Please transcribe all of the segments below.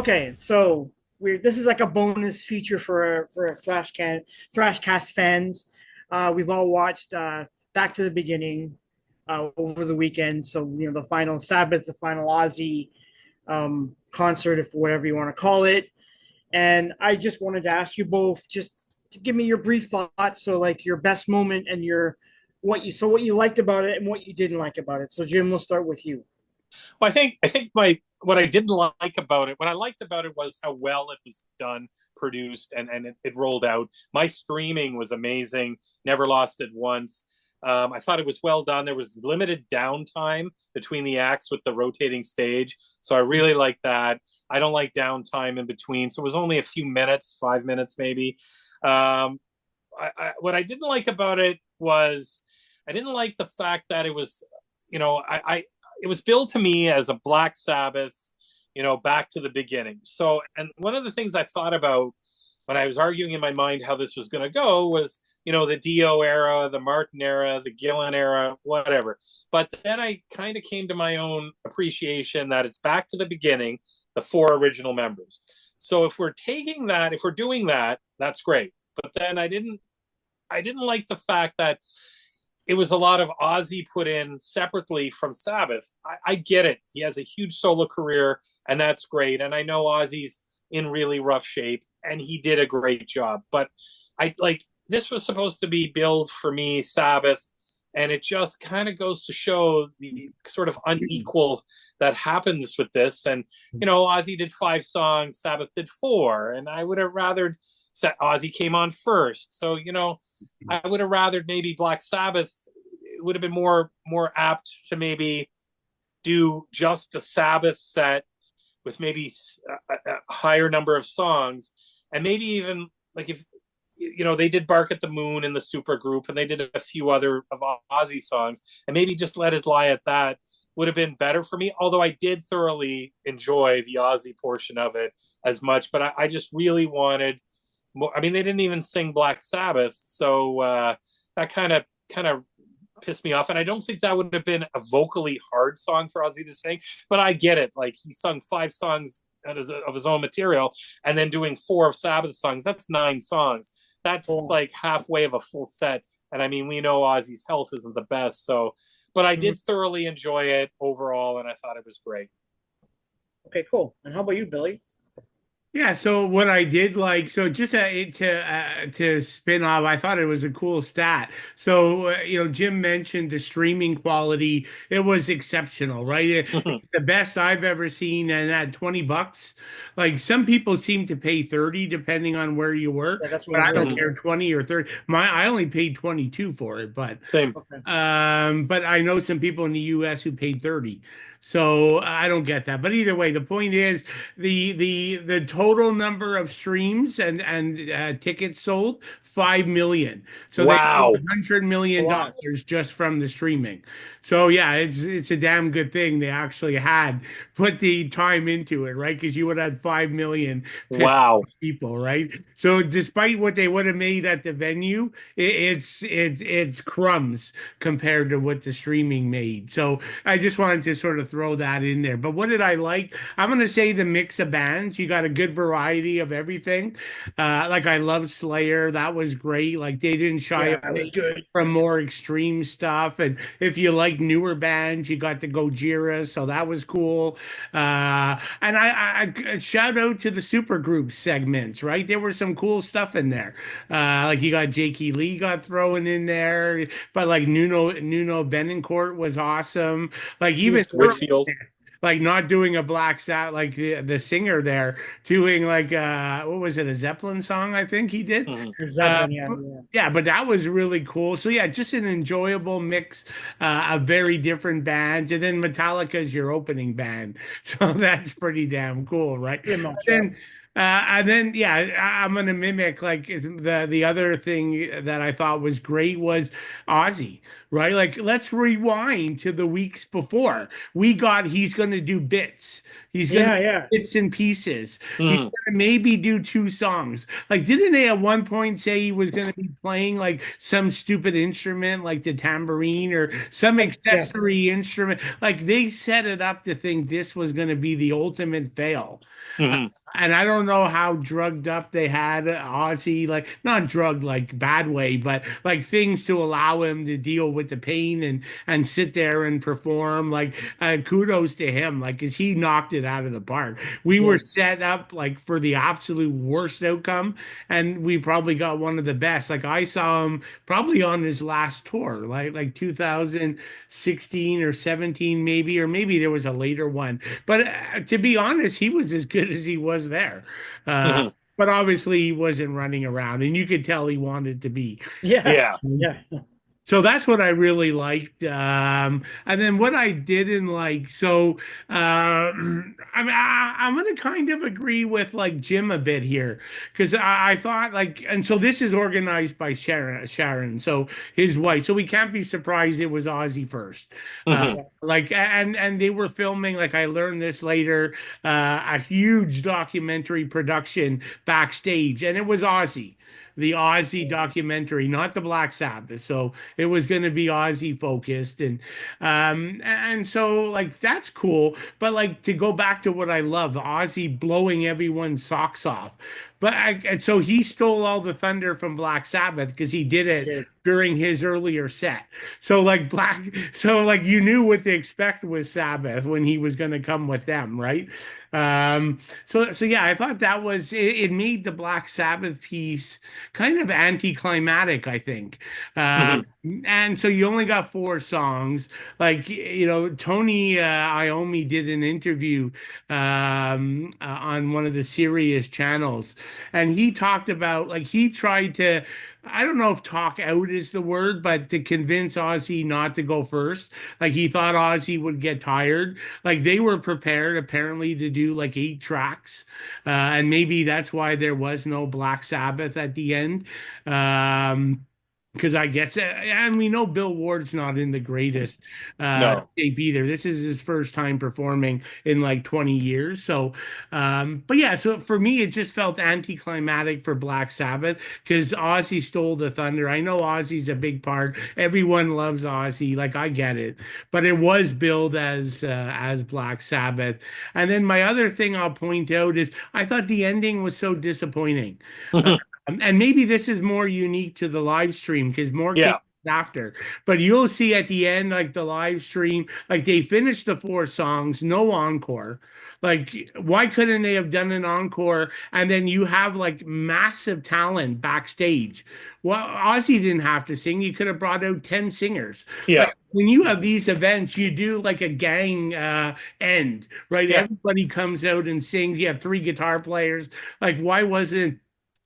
Okay, so this is like a bonus feature for Thrashcast fans. We've all watched Back to the Beginning over the weekend. So the final Sabbath, the final Ozzy concert, if whatever you want to call it. And I just wanted to ask you both just to give me your brief thoughts. So like your best moment and your what you liked about it and what you didn't like about it. So Jim, we'll start with you. Well, I think my what I didn't like about it, what I liked about it was how well it was done, produced, and it rolled out. My streaming was amazing. Never lost it once. I thought it was well done. There was limited downtime between the acts with the rotating stage, so I really like that. I don't like downtime in between, so it was only a few minutes, 5 minutes maybe. Um, what I didn't like about it was I didn't like the fact that it was, I it was billed to me as a Black Sabbath, back to the beginning. So, and one of the things I thought about when I was arguing in my mind how this was going to go was, the Dio era, the Martin era, the Gillan era, whatever. But then I kind of came to my own appreciation that it's back to the beginning, the four original members. So if we're taking that, if we're doing that, that's great. But then I didn't like the fact that it was a lot of Ozzy put in separately from Sabbath. I get it. He has a huge solo career, and that's great. And I know Ozzy's in really rough shape, and he did a great job. But I like this was supposed to be billed for me, Sabbath, and it just kind of goes to show the sort of unequal that happens with this. And Ozzy did 5 songs, Sabbath did 4, and I would have rather Ozzy came on first. So I would have rather maybe Black Sabbath. It would have been more apt to maybe do just a Sabbath set with maybe a higher number of songs, and maybe even like if they did Bark at the Moon in the super group, and they did a few other of Ozzy songs, and maybe just let it lie at that would have been better for me. Although I did thoroughly enjoy the Ozzy portion of it as much, but I just really wanted more. I mean, they didn't even sing Black Sabbath, so that kind of pissed me off. And I don't think that would have been a vocally hard song for Ozzy to sing, but I get it. Like he sung 5 songs of his own material, and then doing 4 of Sabbath songs. That's 9 songs. That's Cool. like halfway of a full set. And I mean, we know Ozzy's health isn't the best, so. But I Mhm. did thoroughly enjoy it overall, and I thought it was great. Okay, cool. And how about you, Billy? Yeah, so what I did like, so just to spin off, I thought it was a cool stat. So Jim mentioned the streaming quality; it was exceptional, right? It's the best I've ever seen, and at $20, like some people seem to pay 30 depending on where you work, Yeah, that's what but I've I don't heard. Mhm. care 20 or 30. I only paid 22 for it, but Same. Okay. but I know some people in the US who paid 30. So I don't get that. But either way, the point is the total number of streams and tickets sold 5 million. So they made Wow. A $100 million lot. just from the streaming. So yeah, it's a damn good thing they actually had put the time into it, right? Because you would have 5 million pissed Wow. people, right? So despite what they would have made at the venue, it's crumbs compared to what the streaming made. So I just wanted to sort of throw that in there. But what did I like? I'm going to say the mix of bands. You got a good variety of everything. Like I love Slayer. That was great. Like they didn't shy Yeah, it away was good. from more extreme stuff. And if you like newer bands, you got the Gojira, so that was cool. And I shout out to the super group segments, right? There were some cool stuff in there. Like you got Jakey Lee got thrown in there, but like Nuno Benincourt was awesome. Like He even was cool. Whitfield. like not doing a Black Sabbath, like the singer there doing like what was it, a Zeppelin song? I think he did. Mhm. Uh, Zeppelin, yeah, yeah. yeah, but that was really cool. So yeah, just an enjoyable mix of very different bands, and then Metallica is your opening band, so that's pretty damn cool, right? Pretty much, yeah. Then And then, yeah, I'm gonna mimic like the other thing that I thought was great was Ozzy, right? Like, let's rewind to the weeks before. We got he's gonna do bits. He's gonna Yeah, yeah, bits and pieces. He's Mhm. gonna maybe do two songs. Like, didn't they at one point say he was gonna be playing like some stupid instrument, like the tambourine or some yes, accessory instrument? Like, they set it up to think this was gonna be the ultimate fail. Mhm. And I don't know how drugged up they had Ozzy, like not drugged like bad way, but like things to allow him to deal with the pain and sit there and perform. Like kudos to him, like because he knocked it out of the park. We were yes, set up like for the absolute worst outcome, and we probably got one of the best. Like I saw him probably on his last tour, like 2016 or 17 maybe, or maybe there was a later one. But to be honest, he was as good as he was there. Uh, Mhm. but obviously, he wasn't running around, and you could tell he wanted to be. yeah, Yeah. yeah, So that's what I really liked. And then what I didn't like, so I'm going to kind of agree with like Jim a bit here because I thought like, and so this is organized by Sharon, so his wife. So we can't be surprised it was Ozzy first. Mhm. Like, and they were filming, like I learned this later, a huge documentary production backstage, and it was Ozzy. The Ozzy documentary, not the Black Sabbath. So it was going to be Aussie focused, and so like that's cool. But like to go back to what I love, Aussie blowing everyone's socks off. And so he stole all the thunder from Black Sabbath because he did he it did. during his earlier set. So like so like you knew what to expect with Sabbath when he was going to come with them, right? So yeah, I thought that was it made the Black Sabbath piece kind of anticlimactic, I think. Mhm. And so you only got four songs. Like, Tony Iommi did an interview on one of the Sirius channels, and he talked about like he tried to. I don't know if talk out is the word, but to convince Ozzy not to go first. Like he thought Ozzy would get tired. Like they were prepared apparently to do like 8 tracks. And maybe that's why there was no Black Sabbath at the end. Because I guess, and we know Bill Ward's not in the greatest No. shape either. This is his first time performing in like 20 years. So, but yeah, so for me, it just felt anticlimactic for Black Sabbath because Ozzy stole the thunder. I know Ozzy's a big part. Everyone loves Ozzy. Like I get it, but it was billed as Black Sabbath. And then my other thing I'll point out is I thought the ending was so disappointing. Mhm. And maybe this is more unique to the live stream because more came Yeah. after. But you'll see at the end, like the live stream, like they finished the four songs, no encore. Like, why couldn't they have done an encore? And then you have like massive talent backstage. Well, Ozzy didn't have to sing. You could have brought out 10 singers. Like Yeah. when you have these events, you do like a gang end, right? Yeah. Everybody comes out and sings. You have three guitar players. Like, why wasn't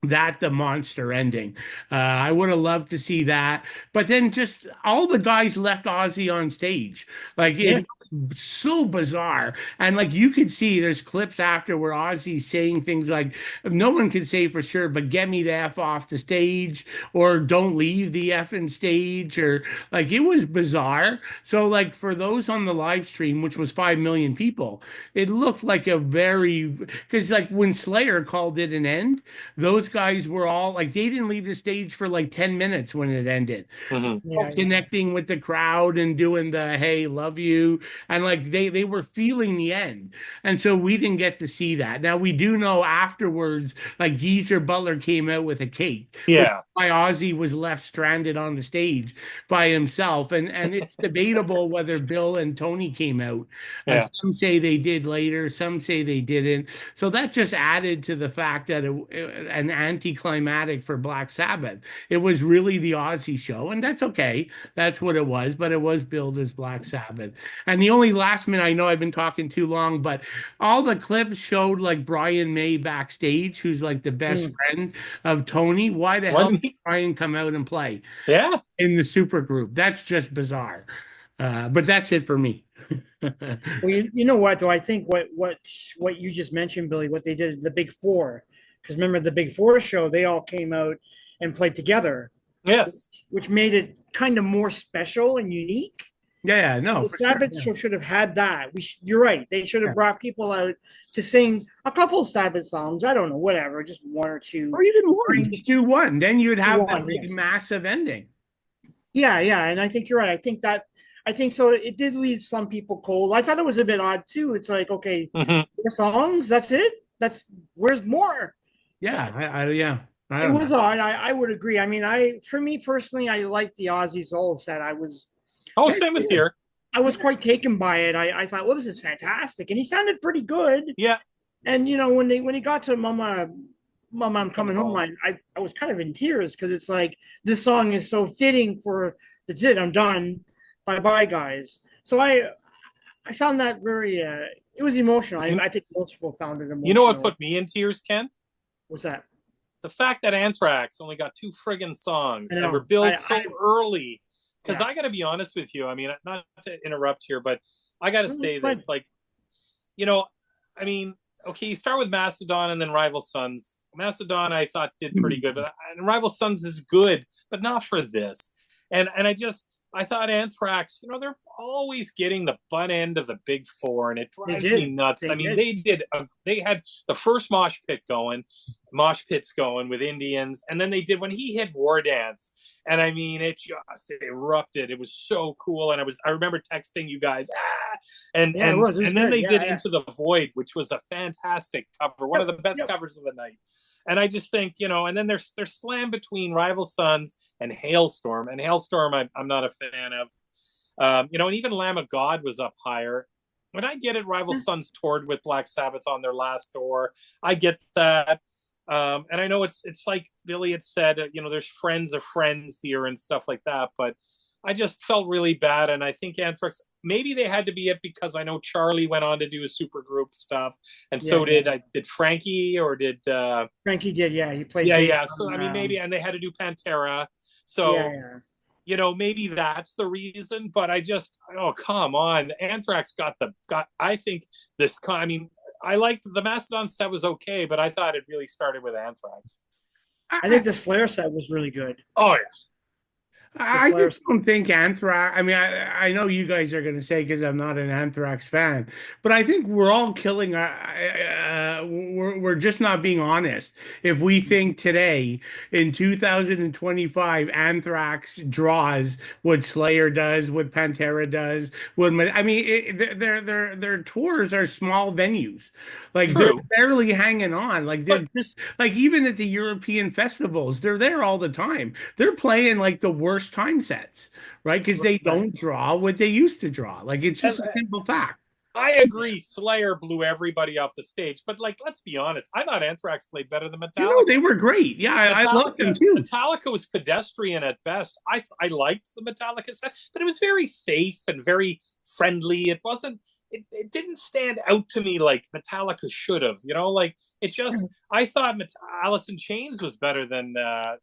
that the monster ending? I would have loved to see that. But then just all the guys left Ozzy on stage. Like Yeah, it so bizarre. And like you could see there's clips after where Ozzy's saying things like no one can say for sure, but get me the F off the stage or don't leave the effing stage or like it was bizarre. So like for those on the live stream, which was 5 million people, it looked like a very because like when Slayer called it an end, those guys were all like they didn't leave the stage for like 10 minutes when it ended, Mhm. yeah, yeah. connecting with the crowd and doing the hey love you, and like they were feeling the end, and so we didn't get to see that. Now we do know afterwards like Geezer Butler came out with a cake, which Yeah. why Ozzy was left stranded on the stage by himself, and it's debatable whether Bill and Tony came out. Yeah. Some say they did later, some say they didn't. So that just added to the fact that an anticlimactic for Black Sabbath. It was really the Ozzy show, and that's okay. That's what it was, but it was billed as Black Sabbath. And the only last minute, I know I've been talking too long, but all the clips showed like Brian May backstage, who's like the best Mm. friend of Tony. Why the hell Wasn't did he? Brian come out and play Yeah. in the super group? That's just bizarre. But that's it for me. Well, you know what though? I think what you just mentioned, Billy, what they did, the Big Four, because remember the Big Four show, they all came out and played together, Yes. which made it kind of more special and unique. Yeah, no, The for sure. Sabbath show should have had that. You're right. They should Yeah. have brought people out to sing a couple Sabbath songs. I don't know, whatever, just one or two. Or even one, just do one. Then you'd have that One, big yes. massive ending. Yeah, yeah, and I think you're right. I think so. It did leave some people cold. I thought it was a bit odd too. It's like, okay, Mm-hmm. the songs, that's it. Where's more? Yeah, yeah. I It don't was know. odd. I would agree. I mean, for me personally, I liked the Ozzy Soul set. Oh, same with here. I was quite taken by it. I thought, well, this is fantastic, and he sounded pretty good. Yeah. And you know, when he got to Mama, I'm coming home, I was kind of in tears because it's like this song is so fitting for that's it. I'm done. Bye bye, guys. So I found that very. It was emotional. I think most people found it emotional. You know what put me in tears, Ken? What's that? The fact that Anthrax only got 2 friggin' songs and were I billed so early. Because Yeah. I got to be honest with you. I mean, not to interrupt here, but I got to say this. Like, you know, I mean, okay, you start with Mastodon and then Rival Sons. Mastodon, I thought did pretty good, but and Rival Sons is good, but not for this. And I thought Anthrax, you know, they're always getting the butt end of the Big Four, and it drives me nuts. I mean, they had the first mosh pits going with Indians, and then they did when he hit War Dance, and I mean, it just erupted. It was so cool, and I remember texting you guys, and then they did Into the Void, which was a fantastic cover, one of the best covers of the night. And I just think, you know, and then there's slam between Rival Sons and Hailstorm. And Hailstorm, I'm not a fan of. You know, and even Lamb of God was up higher. When I get it, Rival Sons toured with Black Sabbath on their last tour. I get that. And I know it's like Billy had said, you know, there's friends of friends here and stuff like that. But I just felt really bad. And I think Anthrax, maybe they had to be it because I know Charlie went on to do his supergroup stuff. And so did Frankie or did Frankie did, yeah. He played Yeah. So I mean maybe, and they had to do Pantera. So you know, maybe that's the reason, but I just, oh, come on. Anthrax got I think I mean, I liked the Mastodon set was okay, but I thought it really started with Anthrax. I think the Slayer set was really good. Oh, yeah. I just don't think Anthrax. I mean, I know you guys are going to say because I'm not an Anthrax fan, but I think we're all killing. We're just not being honest. If we think today in 2025, Anthrax draws what Slayer does, what Pantera does, I mean, their tours are small venues, like they're barely hanging on. Like they're just like even at the European festivals, they're there all the time. They're playing like the worst time sets, right? Because they don't draw what they used to draw. Like it's just a simple fact. I agree. Slayer blew everybody off the stage, but like, let's be honest. I thought Anthrax played better than Metallica. You know, they were great. Yeah, I loved them too. Metallica was pedestrian at best. I liked the Metallica set, but it was very safe and very friendly. It wasn't. It didn't stand out to me like Metallica should have. You know, like it just. I thought Alice in Chains was better than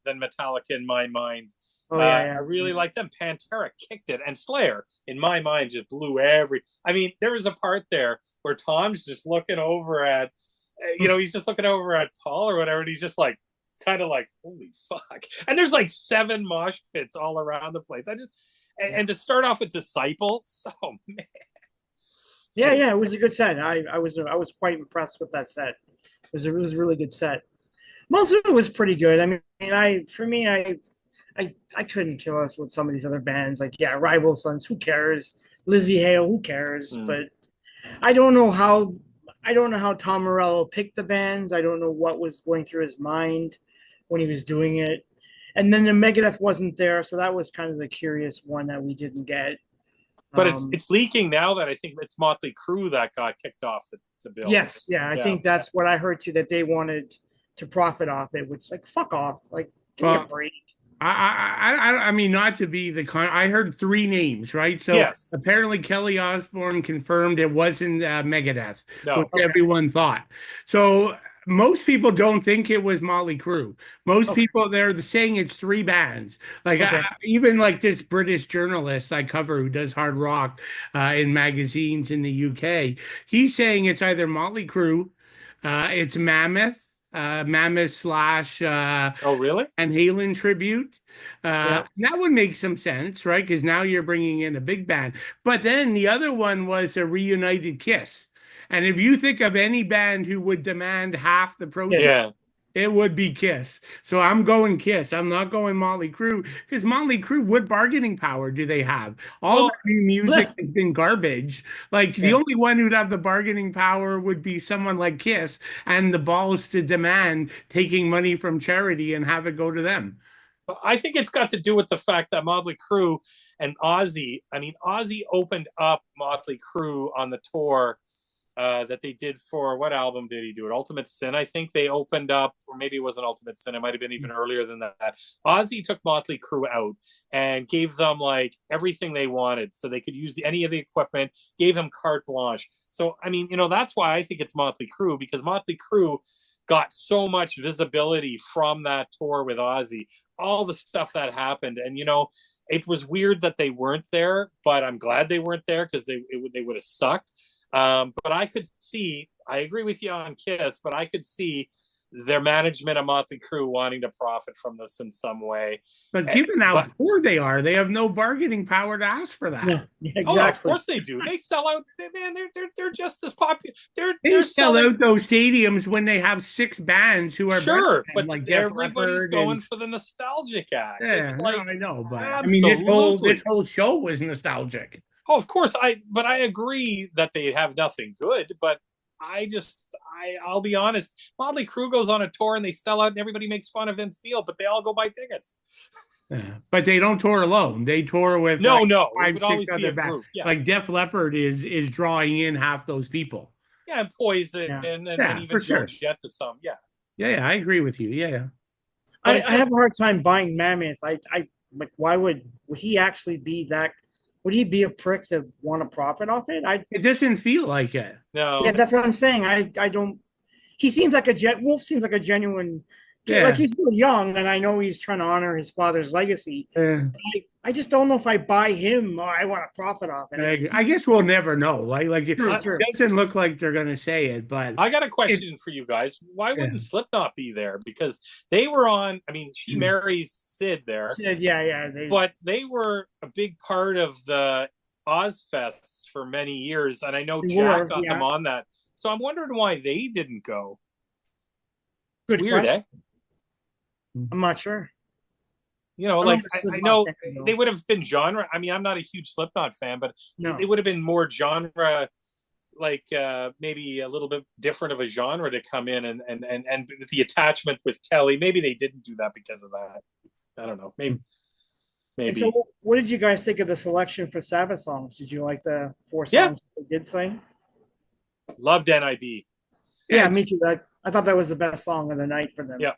Metallica in my mind. I really like them. Pantera kicked it, and Slayer, in my mind, just blew I mean, there was a part there where Tom's just looking over at, you know, he's just looking over at Paul or whatever, and he's just like, kind of like, holy fuck! And there's like 7 mosh pits all around the place. And to start off with Disciples, oh man. Yeah, it was a good set. I was quite impressed with that set. It was a really good set. Most of it was pretty good. I mean, I couldn't kill us with some of these other bands. Like, Rival Sons, who cares? Lizzie Hale, who cares? But I don't know how Tom Morello picked the bands. I don't know what was going through his mind when he was doing it. And then the Megadeth wasn't there, so that was kind of the curious one that we didn't get. But it's leaking now that I think it's Motley Crue that got kicked off the bill. Yes, I think that's what I heard too, that they wanted to profit off it, which like fuck off. Like give me a break. I mean, not to be I heard 3 names, right? So apparently Kelly Osbourne confirmed it wasn't Megadeth, which everyone thought. So most people don't think it was Motley Crue. Most Okay. people they're saying it's three bands. Like Okay. even like this British journalist I cover who does hard rock in magazines in the UK, he's saying it's either Motley Crue, it's Mammoth, Mammoth slash Oh, really? Van Halen tribute. Yeah. That would make some sense, right? Because now you're bringing in a big band. But then the other one was a reunited Kiss. And if you think of any band who would demand half the proceeds, Yes. Yeah. it would be Kiss. So I'm going Kiss. I'm not going Motley Crue because Motley Crue, what bargaining power do they have? All Well, their new music has been garbage. Like the Yeah. only one who'd have the bargaining power would be someone like Kiss and the balls to demand taking money from charity and have it go to them. I think it's got to do with the fact that Motley Crue and Ozzy, I mean, Ozzy opened up Motley Crue on the tour that they did for, what album did he do it? Ultimate Sin, I think they opened up, or maybe it wasn't Ultimate Sin, it might have been even earlier than that. Ozzy took Motley Crue out and gave them like everything they wanted so they could use any of the equipment, gave them carte blanche. So, I mean, that's why I think it's Motley Crue, because Motley Crue got so much visibility from that tour with Ozzy, all the stuff that happened. And, it was weird that they weren't there, but I'm glad they weren't there because they would have sucked. But I could see, I agree with you on Kiss, but I could see their management of Motley Crue wanting to profit from this in some way. But given how But poor they are, they have no bargaining power to ask for that. Yeah. oh, no, of Exactly. course they do. They sell out. Man, they're just as popular. They They're sell selling. out those stadiums when they have six bands who are Sure, better than, but like Def everybody's Leppard going and for the nostalgic act. yeah, It's no, like I know, but I mean absolutely. this whole show was nostalgic. Oh, of course. But I agree that they have nothing good. But I'll be honest. Motley Crue goes on a tour and they sell out, and everybody makes fun of Vince Neil, but they all go buy tickets. Yeah. But they don't tour alone. They tour with No, like no, it five, would six always be other a bands. group. Yeah, Like Def Leppard is drawing in half those people. yeah, and Poison, Yeah. and Yeah, even for Joe sure. Jett to some. Yeah, Yeah, I agree with you. Yeah. but I it's have just a hard time buying Mammoth. I like, why would he actually be that? Would he be a prick to want to profit off it? It doesn't feel like it. no. Yeah, that's what I'm saying. I don't. He seems like Wolf seems like a genuine. Yeah. Like he's still young, and I know he's trying to honor his father's legacy. Yeah. I just don't know if I buy him or I want to profit off it. I guess we'll never know. Like it Sure. doesn't look like they're gonna say it, but I got a question for you guys. Why wouldn't Slipknot be there? Because they were on. I mean, she marries Sid there, Yeah. but they were a big part of the Ozfests for many years, and I know Jack got them on that. So I'm wondering why they didn't go. Good Weird, question. I'm not sure. Like I know they would have been genre. I mean, I'm not a huge Slipknot fan, but they would have been more genre, like maybe a little bit different of a genre to come in and the attachment with Kelly. Maybe they didn't do that because of that. I don't know. Maybe. And so, what did you guys think of the selection for Sabbath songs? Did you like the 4 songs they did sing? Loved NIB. Yeah, me too. I thought that was the best song of the night for them. Yeah.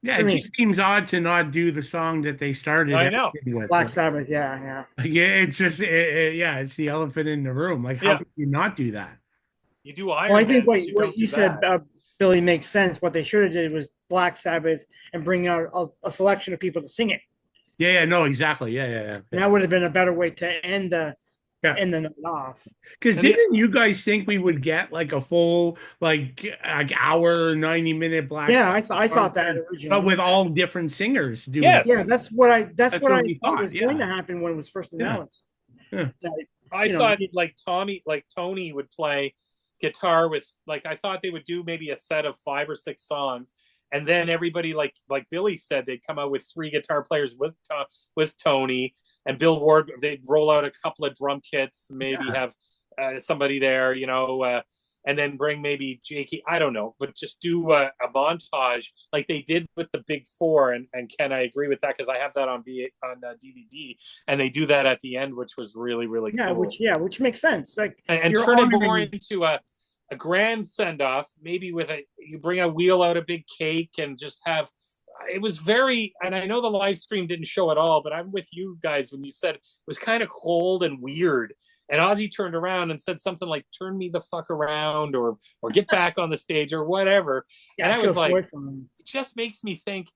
Yeah, it just seems odd to not do the song that they started. I know. With. Black Sabbath, yeah. Yeah, it's just, it's the elephant in the room. Like, how could you not do that? You do Iron Well, I think Man, what you said, Billy, makes sense. What they should have did was Black Sabbath and bring out a selection of people to sing it. Yeah, no, exactly. Yeah. And that would have been a better way to end the night off. Because didn't you guys think we would get like a full hour, 90-minute Black? Yeah, I thought that originally, but with all different singers doing. Yes. Yeah, that's what I thought was going to happen when it was first announced. Yeah. I thought Tony would play guitar with I thought they would do maybe a set of 5 or 6 songs, and then everybody like Billy said they'd come out with 3 guitar players with Tony and Bill Ward. They'd roll out a couple of drum kits, maybe have somebody there, and then bring maybe Jakey. I don't know, but just do a montage like they did with the Big Four. And Ken, I agree with that because I have that on DVD, and they do that at the end, which was really really cool. Which makes sense. Like and turn it more into a grand send off, maybe with you bring a wheel out, a big cake, and just have it was very, and I know the live stream didn't show it all, but I'm with you guys when you said it was kind of cold and weird. And Ozzy turned around and said something like, "Turn me the fuck around," or "Get back on the stage," or whatever. Yeah, And I I feel was like, sorry for him. it just makes me think,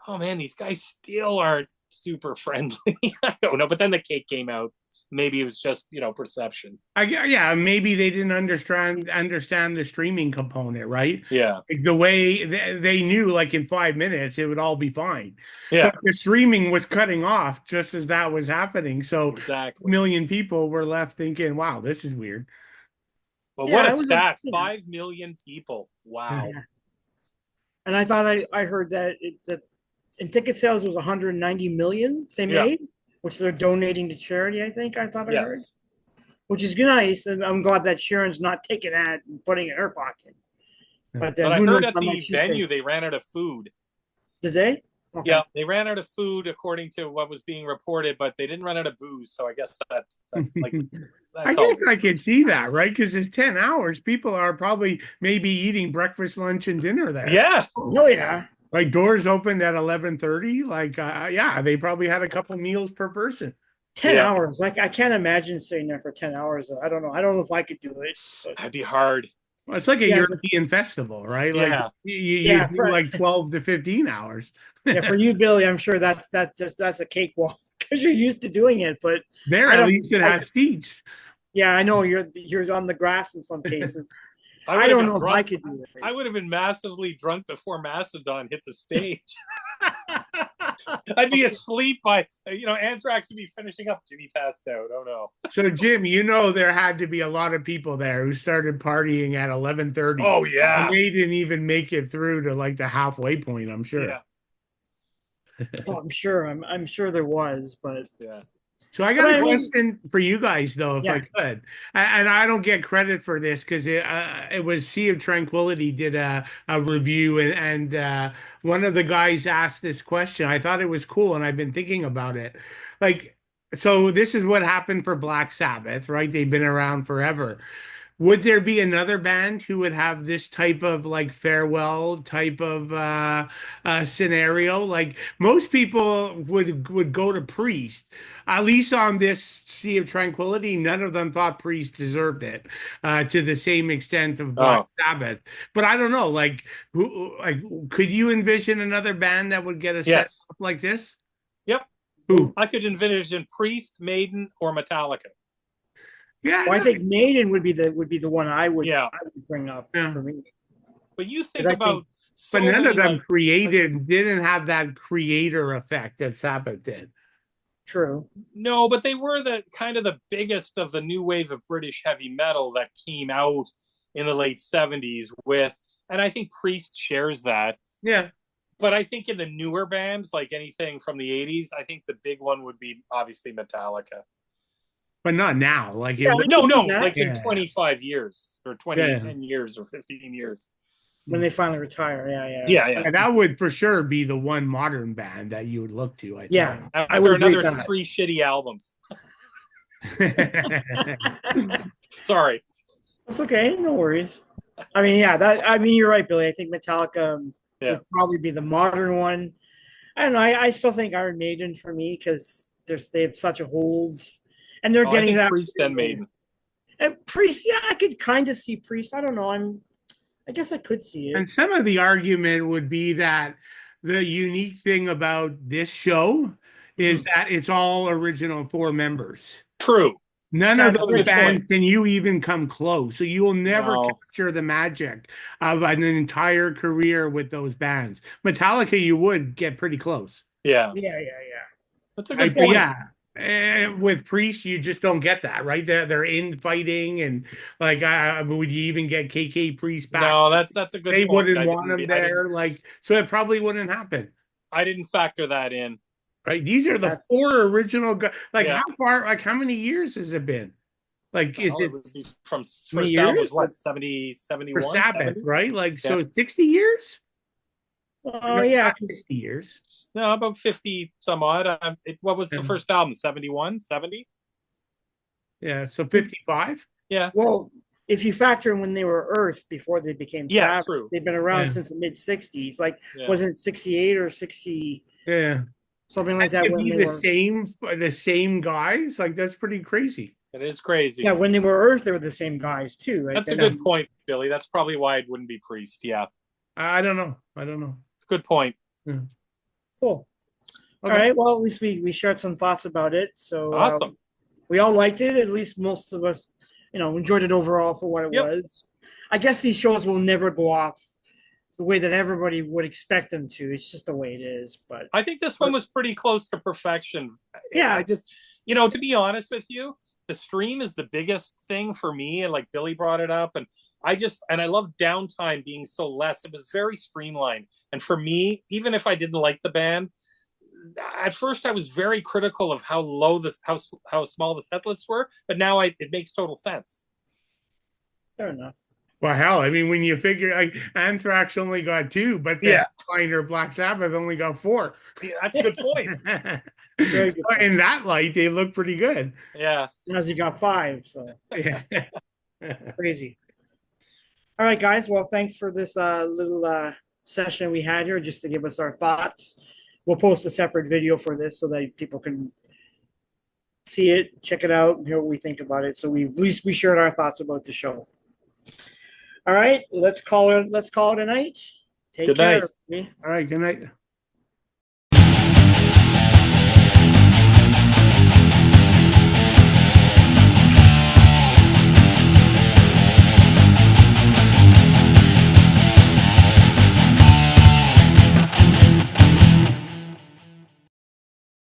oh man, these guys still aren't super friendly. I don't know. But then the cake came out. Maybe it was just, perception. Yeah, maybe they didn't understand the streaming component, right? Yeah. Like the way they knew, like in 5 minutes, it would all be fine. Yeah. But the streaming was cutting off just as that was happening. So Exactly. a million people were left thinking, "Wow, this is weird." But Yeah, what a it was stat. yeah. 5 million people. Wow. Yeah. And I thought I heard that that in ticket sales it was 190 million they Yeah. made, which they're donating to charity. I think I thought I heard, Yes. which is nice, and I'm glad that Sharon's not taking that and putting it in her pocket. But then But I who knows heard at how much the she's venue taking. they ran out of food. Did they? Okay. Yeah, they ran out of food according to what was being reported, but they didn't run out of booze. So I guess that like I that's all. guess I could see that, right? Because it's 10 hours. People are probably maybe eating breakfast, lunch, and dinner there. Yeah. Oh yeah. Like doors opened at 11:30. Like, yeah, they probably had a couple meals per person. 10 Yeah. hours. Like I can't imagine sitting there for 10 hours. I don't know. I don't know if I could do it. But That'd be hard. Well, it's like a Yeah. European festival, right? Like Yeah. you do like 12 to 15 hours. yeah, for you, Billy, I'm sure that's a cakewalk because you're used to doing it. But There, I at don't. least it has seats. Yeah, I know you're on the grass in some cases. I I would have don't been know if I drunk. could do it. I would have been massively drunk before Mastodon hit the stage. I'd be asleep by, Anthrax would be finishing up. Jimmy passed out. Oh no. So, Jim, there had to be a lot of people there who started partying at 11:30. Oh yeah. And they didn't even make it through to like the halfway point, I'm sure. Yeah. Oh, I'm sure. I'm sure there was, but Yeah. So I got a question for you guys, though, if I could. And I don't get credit for this because it was Sea of Tranquility did a review, and one of the guys asked this question. I thought it was cool, and I've been thinking about it. Like, so this is what happened for Black Sabbath, right? They've been around forever. Would there be another band who would have this type of like farewell type of scenario? Like most people would go to Priest, at least on this Sea of Tranquility. None of them thought Priest deserved it to the same extent of Black Sabbath. But I don't know, like could you envision another band that would get a set up like this? Yep. Who? I could envision Priest, Maiden, or Metallica. Yeah, well, I think Maiden would be the one I would bring up for me. But you think about, but none of them didn't have that creator effect that Sabbath did. True. No, but they were the kind of the biggest of the new wave of British heavy metal that came out in the late 70s with, and I think Priest shares that. Yeah. But I think in the newer bands, like anything from the 80s, I think the big one would be obviously Metallica. But not now. Like in 25 years or 10 years or 15 years. When they finally retire. Yeah. And that would for sure be the one modern band that you would look to, I think. Yeah. I would another 3 shitty albums. Sorry. That's okay. No worries. I mean, you're right, Billy. I think Metallica would probably be the modern one. I don't know. I still think Iron Maiden for me because they have such a hold. And they're getting that. Priest and Maiden. And Priest, I could kind of see Priest. I don't know. I guess I could see it. And some of the argument would be that the unique thing about this show is that it's all original 4 members. True. None of those bands can you even come close. So you will never capture the magic of an entire career with those bands. Metallica, you would get pretty close. Yeah. That's a good point. Yeah. With Priest, you just don't get that, right? They're in fighting, and like, would you even get KK Priest back? No, that's a good point. They wouldn't want him there, so it probably wouldn't happen. I didn't factor that in. Right? These are the 4 original guys. Like, how far? Like, how many years has it been? Like, is it from first album was what 70, 71? For Sabbath, 70? Right? Like, so 60 years? Oh, yeah. 60 years. No, about 50 some odd. What was the first album? 71, 70? Yeah, so 55? Yeah. Well, if you factor in when they were Earth before they became Yeah, Savage, true. they've been around Yeah. since the mid '60s. Like, Yeah. wasn't it '68 or '60 Yeah. something like that To when be they the were? same guys, like that's pretty crazy. It is crazy. Yeah, when they were Earth, they were the same guys too, right? That's a good point, Billy. That's probably why it wouldn't be Priest. Yeah, I don't know. I don't know. it's a good point. Yeah. Cool. All Okay. right. Well, at least we shared some thoughts about it. So Awesome. we all liked it. At least most of us, enjoyed it overall for what it Yep. was. I guess these shows will never go off the way that everybody would expect them to. It's just the way it is. But I think this one was pretty close to perfection. yeah, I just, to be honest with you, the stream is the biggest thing for me. And like Billy brought it up, and I love downtime being so less. It was very streamlined. And for me, even if I didn't like the band, at first I was very critical of how low how small the set lists were, but now it makes total sense. fair enough. Well, hell, I mean, when you figure like Anthrax only got 2, but the headliner Black Sabbath only got 4. Yeah, that's a good point. Very good point. In that light, they look pretty good. Yeah. As you got 5, so Yeah. crazy. All right, guys. Well, thanks for this little session we had here, just to give us our thoughts. We'll post a separate video for this so that people can see it, check it out, and hear what we think about it. So at least we shared our thoughts about the show. All right, let's call it a night. Take Good care. night. Everybody. All right. Good night.